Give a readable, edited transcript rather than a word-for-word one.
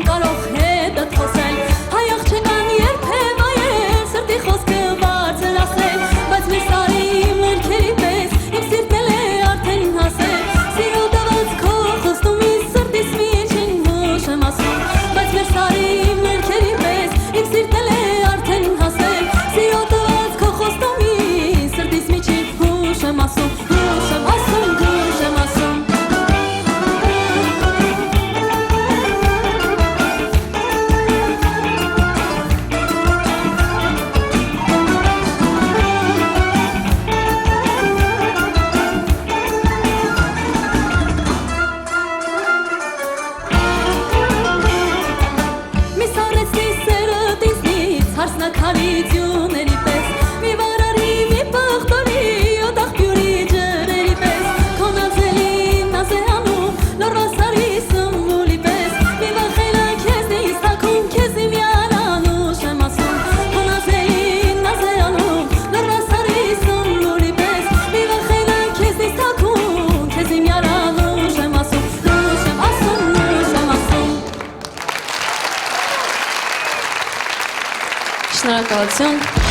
կարող հետդ խոսել հայ աղջկան երբև այել սրտի խոսքը բարձր ասել բայց մեր սարի մերքերի պես իմ սիրտել է արդեն հասել սիրո տված քո խոստումից սրտիս միջին հուշ եմ ասում բայց մեր սարի մերքերի պես իմ սիրտել է արդեն հասել սիրո տված քո խոստումից սրտիս միջին հուշ եմ ասում Հարսնակալիությունների պես մի վարարի մի պղտորի ոտախ պյուրի ջրերի պես քո նազելին նազ է անում լորվա սարի սմբուլի պես մի վախելը քեզնից թաքում քեզի միանանուշ եմ ասում քո նազելին նազ է անում լորվա սարի սմբուլի պես մի վախելը քեզնից թաքում քեզի միանանուշ եմ ասում նուշ եմ ասում Շնորհակալություն